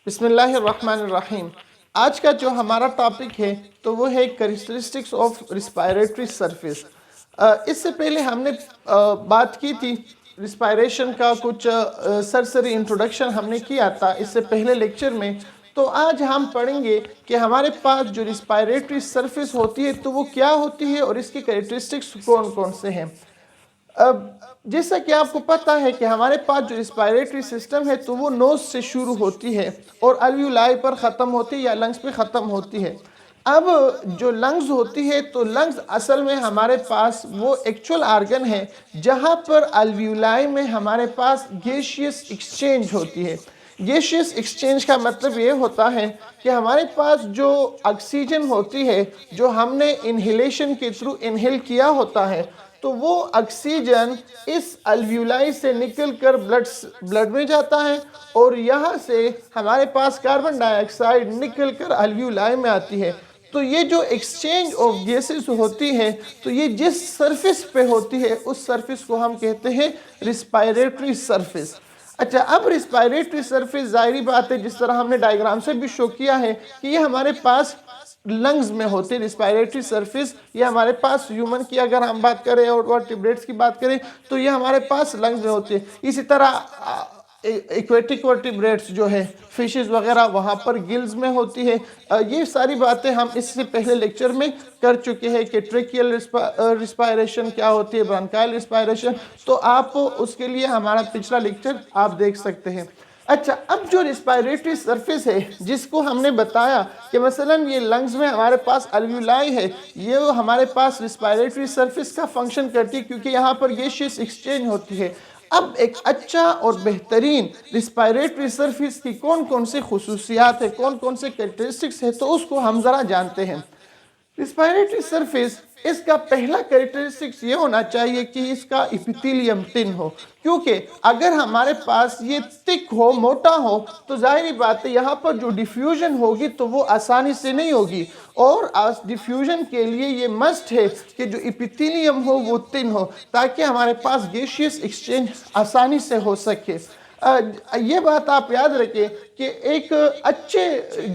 بسم اللہ الرحمن الرحیم۔ آج کا جو ہمارا ٹاپک ہے تو وہ ہے کریکٹرسٹکس آف ریسپائریٹری سرفیس۔ اس سے پہلے ہم نے بات کی تھی ریسپائریشن کا، کچھ سرسری انٹروڈکشن ہم نے کیا تھا اس سے پہلے لیکچر میں۔ تو آج ہم پڑھیں گے کہ ہمارے پاس جو ریسپائریٹری سرفیس ہوتی ہے تو وہ کیا ہوتی ہے اور اس کی کریکٹرسٹکس کون کون سے ہیں۔ جیسا کہ آپ کو پتہ ہے کہ ہمارے پاس جو ریسپائریٹری سسٹم ہے تو وہ نوز سے شروع ہوتی ہے اور الویولائی پر ختم ہوتی ہے یا لنگز پہ ختم ہوتی ہے۔ اب جو لنگز ہوتی ہے تو لنگز اصل میں ہمارے پاس وہ ایکچول آرگن ہے جہاں پر الویولائی میں ہمارے پاس گیشیس ایکسچینج ہوتی ہے۔ گیشیس ایکسچینج کا مطلب یہ ہوتا ہے کہ ہمارے پاس جو آکسیجن ہوتی ہے جو ہم نے انہیلیشن کے تھرو انہیل کیا ہوتا ہے تو وہ آکسیجن اس الویولائی سے نکل کر بلڈ میں جاتا ہے اور یہاں سے ہمارے پاس کاربن ڈائی آکسائڈ نکل کر الویولائی میں آتی ہے۔ تو یہ جو ایکسچینج آف گیسز ہوتی ہے تو یہ جس سرفیس پہ ہوتی ہے اس سرفیس کو ہم کہتے ہیں ریسپائریٹری سرفیس۔ اچھا، اب ریسپائریٹری سرفیس ظاہری بات ہے جس طرح ہم نے ڈائیگرام سے بھی شو کیا ہے کہ یہ ہمارے پاس لنگز میں ہوتے ہیں۔ ریسپائریٹری سرفیس یہ ہمارے پاس ہیومن کی اگر ہم بات کریں اور ورٹیبریٹس کی بات کریں تو یہ ہمارے پاس لنگز میں ہوتے ہیں۔ اسی طرح ایکویٹک ورٹیبریٹس جو ہے فشز وغیرہ وہاں پر گلز میں ہوتی ہے۔ یہ ساری باتیں ہم اس سے پہلے لیکچر میں کر چکے ہیں کہ ٹریکیل ریسپائریشن کیا ہوتی ہے، برانکائل ریسپائریشن، تو آپ اس کے لیے ہمارا پچھلا لیکچر آپ دیکھ سکتے ہیں۔ اچھا، اب جو ریسپائریٹری سرفیس ہے جس کو ہم نے بتایا کہ مثلاً یہ لنگز میں ہمارے پاس الویولائی ہے، یہ ہمارے پاس ریسپائریٹری سرفیس کا فنکشن کرتی ہے کیونکہ یہاں پر گیشیس ایکسچینج ہوتی ہے۔ اب ایک اچھا اور بہترین ریسپائریٹری سرفیس کی کون کون سے خصوصیات ہیں، کون کون سے کریکٹرسٹکس ہیں، تو اس کو ہم ذرا جانتے ہیں۔ ریسپائریٹری سرفیس اس کا پہلا کریکٹرسٹکس یہ ہونا چاہیے کہ اس کا ایپیتھیلیم تن ہو، کیونکہ اگر ہمارے پاس یہ تک ہو، موٹا ہو، تو ظاہری بات ہے یہاں پر جو ڈیفیوژن ہوگی تو وہ آسانی سے نہیں ہوگی، اور ڈیفیوژن کے لیے یہ مسٹ ہے کہ جو ایپیتھیلیم ہو وہ تن ہو تاکہ ہمارے پاس گیشیس ایکسچینج آسانی سے ہو سکے۔ یہ بات آپ یاد رکھیں کہ ایک اچھے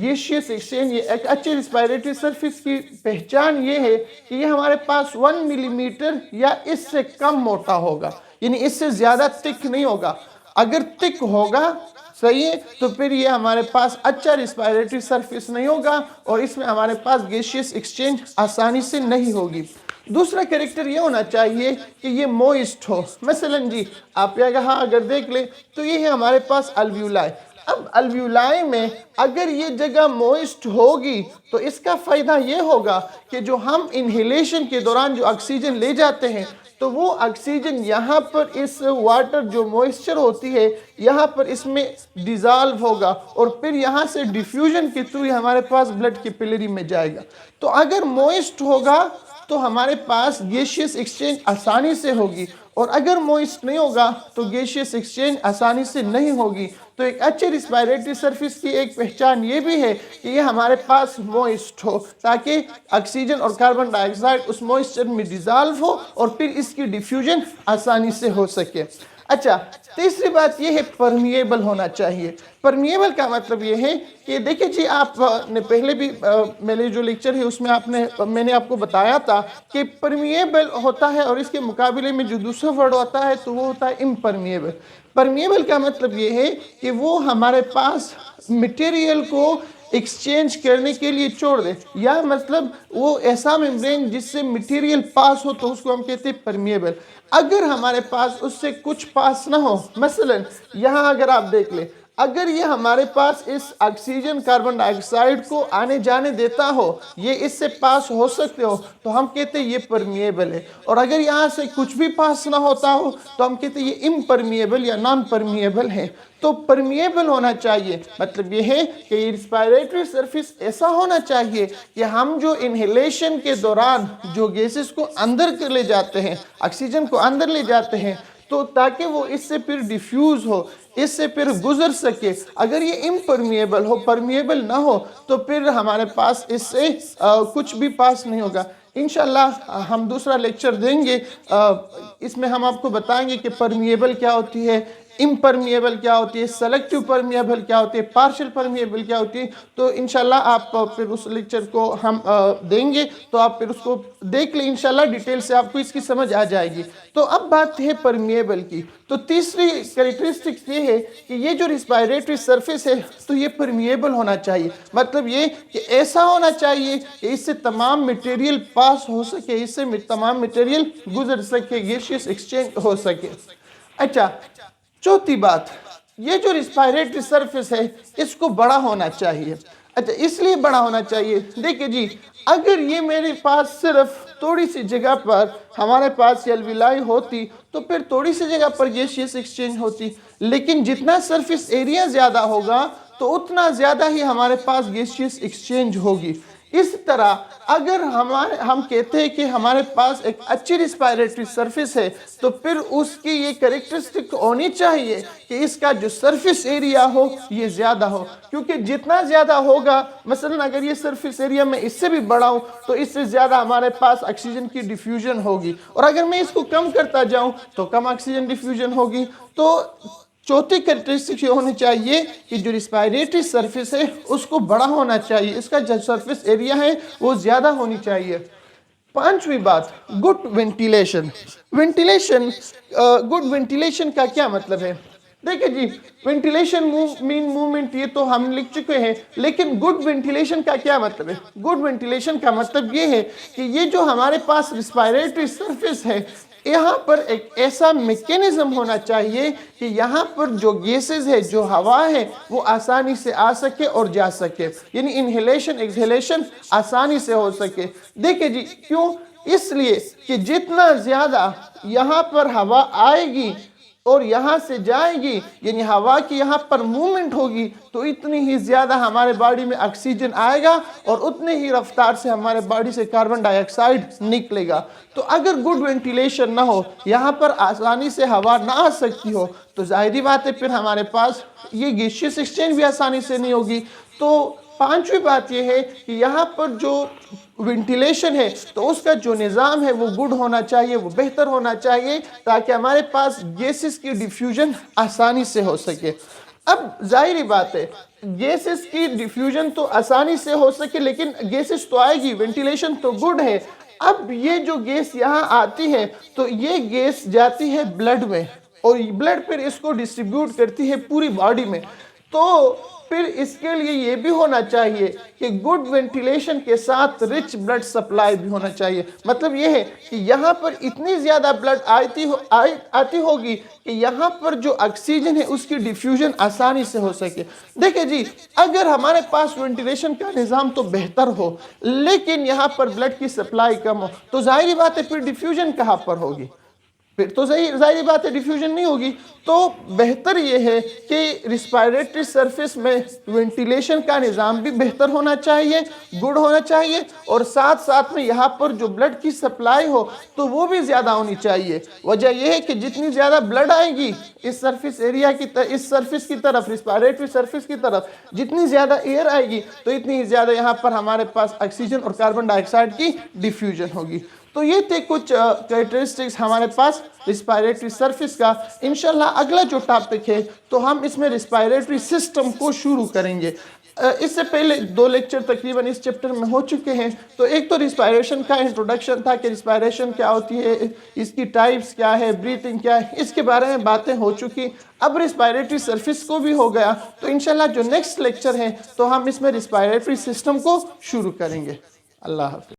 گیشیس ایکسچینج، ایک اچھے ریسپائریٹری سرفیس کی پہچان یہ ہے کہ یہ ہمارے پاس 1 ملی میٹر یا اس سے کم موٹا ہوگا، یعنی اس سے زیادہ تک نہیں ہوگا۔ اگر تک ہوگا صحیح ہے تو پھر یہ ہمارے پاس اچھا ریسپائریٹری سرفیس نہیں ہوگا اور اس میں ہمارے پاس گیشیس ایکسچینج آسانی سے نہیں ہوگی۔ دوسرا کریکٹر یہ ہونا چاہیے کہ یہ موئسٹ ہو۔ مثلاً جی آپ یہاں اگر دیکھ لیں تو یہ ہے ہمارے پاس الویولائی۔ اب الویولائی میں اگر یہ جگہ موئسٹ ہوگی تو اس کا فائدہ یہ ہوگا کہ جو ہم انہیلیشن کے دوران جو آکسیجن لے جاتے ہیں تو وہ آکسیجن یہاں پر اس واٹر جو موئسچر ہوتی ہے یہاں پر اس میں ڈیزالو ہوگا اور پھر یہاں سے ڈیفیوژن کے تھرو ہمارے پاس بلڈ کی پیلری میں جائے گا۔ تو اگر موئسٹ ہوگا تو ہمارے پاس گیشیس ایکسچینج آسانی سے ہوگی، اور اگر موئسٹ نہیں ہوگا تو گیشیس ایکسچینج آسانی سے نہیں ہوگی۔ تو ایک اچھے ریسپائریٹری سرفیس کی ایک پہچان یہ بھی ہے کہ یہ ہمارے پاس موئسٹ ہو تاکہ آکسیجن اور کاربن ڈائی آکسائڈ اس موئسچر میں ڈیزالو ہو اور پھر اس کی ڈیفیوژن آسانی سے ہو سکے۔ اچھا، تیسری بات یہ ہے پرمیبل ہونا چاہیے۔ پرمیبل کا مطلب یہ ہے کہ دیکھیں جی آپ نے پہلے بھی میرے جو لیکچر ہے اس میں میں نے آپ کو بتایا تھا کہ پرمیبل ہوتا ہے اور اس کے مقابلے میں جو دوسرا ورڈ ہوتا ہے تو وہ ہوتا ہے امپرمیبل۔ پرمیبل کا مطلب یہ ہے کہ وہ ہمارے پاس مٹیریل کو ایکسچینج کرنے کے لیے چھوڑ دے، یا مطلب وہ ایسا ممبرین جس سے مٹیریل پاس ہو تو اس کو ہم کہتے ہیں پرمیبل۔ اگر ہمارے پاس اس سے کچھ پاس نہ ہو، مثلا یہاں اگر آپ دیکھ لیں، اگر یہ ہمارے پاس اس آکسیجن کاربن ڈائی آکسائڈ کو آنے جانے دیتا ہو، یہ اس سے پاس ہو سکتے ہو تو ہم کہتے ہیں یہ پرمیبل ہے، اور اگر یہاں سے کچھ بھی پاس نہ ہوتا ہو تو ہم کہتے ہیں یہ امپرمیبل یا نان پرمیبل ہے۔ تو پرمیبل ہونا چاہیے مطلب یہ ہے کہ یہ ریسپائریٹری سرفیس ایسا ہونا چاہیے کہ ہم جو انہیلیشن کے دوران جو گیسز کو اندر کر لے جاتے ہیں، آکسیجن کو اندر لے جاتے ہیں، تو تاکہ وہ اس سے پھر ڈیفیوز ہو، اس سے پھر گزر سکے۔ اگر یہ امپرمیبل ہو، پرمیبل نہ ہو، تو پھر ہمارے پاس اس سے کچھ بھی پاس نہیں ہوگا۔ انشاءاللہ ہم دوسرا لیکچر دیں گے، اس میں ہم آپ کو بتائیں گے کہ پرمیبل کیا ہوتی ہے، امپرمیبل کیا ہوتی ہے، سلیکٹیو پرمیبل کیا ہوتی ہے، پارشل پرمیبل کیا ہوتی ہے. تو انشاءاللہ آپ پھر اس لیکچر کو ہم دیں گے تو آپ پھر اس کو دیکھ لیں انشاءاللہ، ڈیٹیل سے آپ کو اس کی سمجھ آ جائے گی. تو اب بات ہے پرمیبل کی. تو تیسری کریکٹرسٹکس یہ ہے کہ یہ جو ریسپائریٹری سرفیس ہے تو یہ پرمیبل ہونا چاہیے. مطلب یہ کہ ایسا ہونا چاہیے کہ اس سے تمام میٹیریل پاس ہو سکے، اس سے تمام میٹیریل گزر سکے، گیشیس ایکسچینج ہو سکے. اچھا، چوتھی بات، یہ جو ریسپائریٹری سرفیس ہے اس کو بڑا ہونا چاہیے. اچھا، اس لیے بڑا ہونا چاہیے، دیکھیں جی، اگر یہ میرے پاس صرف تھوڑی سی جگہ پر ہمارے پاس الویلائی ہوتی تو پھر تھوڑی سی جگہ پر گیشیس ایکسچینج ہوتی، لیکن جتنا سرفیس ایریا زیادہ ہوگا تو اتنا زیادہ ہی ہمارے پاس گیشیس ایکسچینج ہوگی. اس طرح اگر ہم کہتے ہیں کہ ہمارے پاس ایک اچھی ریسپائریٹری سرفیس ہے تو پھر اس کی یہ کریکٹرسٹک ہونی چاہیے کہ اس کا جو سرفیس ایریا ہو یہ زیادہ ہو، کیونکہ جتنا زیادہ ہوگا، مثلا اگر یہ سرفیس ایریا میں اس سے بھی بڑھاؤں تو اس سے زیادہ ہمارے پاس آکسیجن کی ڈیفیوژن ہوگی، اور اگر میں اس کو کم کرتا جاؤں تو کم آکسیجن ڈیفیوژن ہوگی. تو چوتھی کریکٹرسٹک یہ ہونی چاہیے کہ جو ریسپائریٹری سرفیس ہے اس کو بڑا ہونا چاہیے، اس کا جو سرفیس ایریا ہے وہ زیادہ ہونی چاہیے. پانچویں بات، گڈ وینٹیلیشن. گڈ وینٹیلیشن کا کیا مطلب ہے؟ دیکھیں جی، وینٹیلیشن مین موومنٹ یہ تو ہم لکھ چکے ہیں، لیکن گڈ وینٹیلیشن کا کیا مطلب ہے؟ گڈ وینٹیلیشن کا مطلب یہ ہے کہ یہ جو ہمارے پاس ریسپائریٹری سرفیس ہے یہاں پر ایک ایسا میکینزم ہونا چاہیے کہ یہاں پر جو گیسز ہے، جو ہوا ہے، وہ آسانی سے آ سکے اور جا سکے، یعنی انہیلیشن ایکسہیلیشن آسانی سے ہو سکے. دیکھیں جی، کیوں؟ اس لیے کہ جتنا زیادہ یہاں پر ہوا آئے گی اور یہاں سے جائے گی، یعنی ہوا کی یہاں پر موومنٹ ہوگی، تو اتنی ہی زیادہ ہمارے باڈی میں آکسیجن آئے گا اور اتنے ہی رفتار سے ہمارے باڈی سے کاربن ڈائی آکسائڈ نکلے گا. تو اگر گڈ وینٹیلیشن نہ ہو، یہاں پر آسانی سے ہوا نہ آ سکتی ہو، تو ظاہری بات ہے پھر ہمارے پاس یہ گیشیس ایکسچینج بھی آسانی سے نہیں ہوگی. تو پانچویں بات یہ ہے کہ یہاں پر جو وینٹیلیشن ہے تو اس کا جو نظام ہے وہ گڈ ہونا چاہیے، وہ بہتر ہونا چاہیے، تاکہ ہمارے پاس گیسز کی ڈیفیوژن آسانی سے ہو سکے. اب ظاہری بات ہے، گیسز کی ڈیفیوژن تو آسانی سے ہو سکے، لیکن گیسز تو آئے گی، وینٹیلیشن تو گڈ ہے. اب یہ جو گیس یہاں آتی ہے تو یہ گیس جاتی ہے بلڈ میں، اور بلڈ پھر اس کو ڈسٹریبیوٹ کرتی ہے پوری باڈی میں. تو پھر اس کے لیے یہ بھی ہونا چاہیے کہ گڈ وینٹیلیشن کے ساتھ رچ بلڈ سپلائی بھی ہونا چاہیے. مطلب یہ ہے کہ یہاں پر اتنی زیادہ بلڈ آتی ہوگی کہ یہاں پر جو آکسیجن ہے اس کی ڈیفیوژن آسانی سے ہو سکے. دیکھیں جی، اگر ہمارے پاس وینٹیلیشن کا نظام تو بہتر ہو لیکن یہاں پر بلڈ کی سپلائی کم ہو، تو ظاہری بات ہے پھر ڈیفیوژن کہاں پر ہوگی؟ پھر تو ظاہری بات ہے ڈیفیوژن نہیں ہوگی. تو بہتر یہ ہے کہ ریسپائریٹری سرفیس میں وینٹیلیشن کا نظام بھی بہتر ہونا چاہیے، گڈ ہونا چاہیے، اور ساتھ ساتھ میں یہاں پر جو بلڈ کی سپلائی ہو تو وہ بھی زیادہ ہونی چاہیے. وجہ یہ ہے کہ جتنی زیادہ بلڈ آئے گی اس سرفیس ایریا کی اس سرفیس کی طرف، ریسپائریٹری سرفیس کی طرف، جتنی زیادہ ایئر آئے گی تو اتنی ہی زیادہ یہاں پر ہمارے پاس آکسیجن اور کاربن ڈائی آکسائڈ کی ڈیفیوژن ہوگی. تو یہ تھے کچھ کریکٹرسٹکس ہمارے پاس ریسپائریٹری سرفیس کا. انشاءاللہ اگلا جو ٹاپک ہے تو ہم اس میں ریسپائریٹری سسٹم کو شروع کریں گے. اس سے پہلے 2 لیکچر تقریباً اس چیپٹر میں ہو چکے ہیں. تو ایک تو ریسپائریشن کا انٹروڈکشن تھا کہ ریسپائریشن کیا ہوتی ہے، اس کی ٹائپس کیا ہے، بریتھنگ کیا ہے، اس کے بارے میں باتیں ہو چکی. اب ریسپائریٹری سرفیس کو بھی ہو گیا. تو انشاءاللہ جو نیکسٹ لیکچر ہے تو ہم اس میں ریسپائریٹری سسٹم کو شروع کریں گے. اللہ حافظ.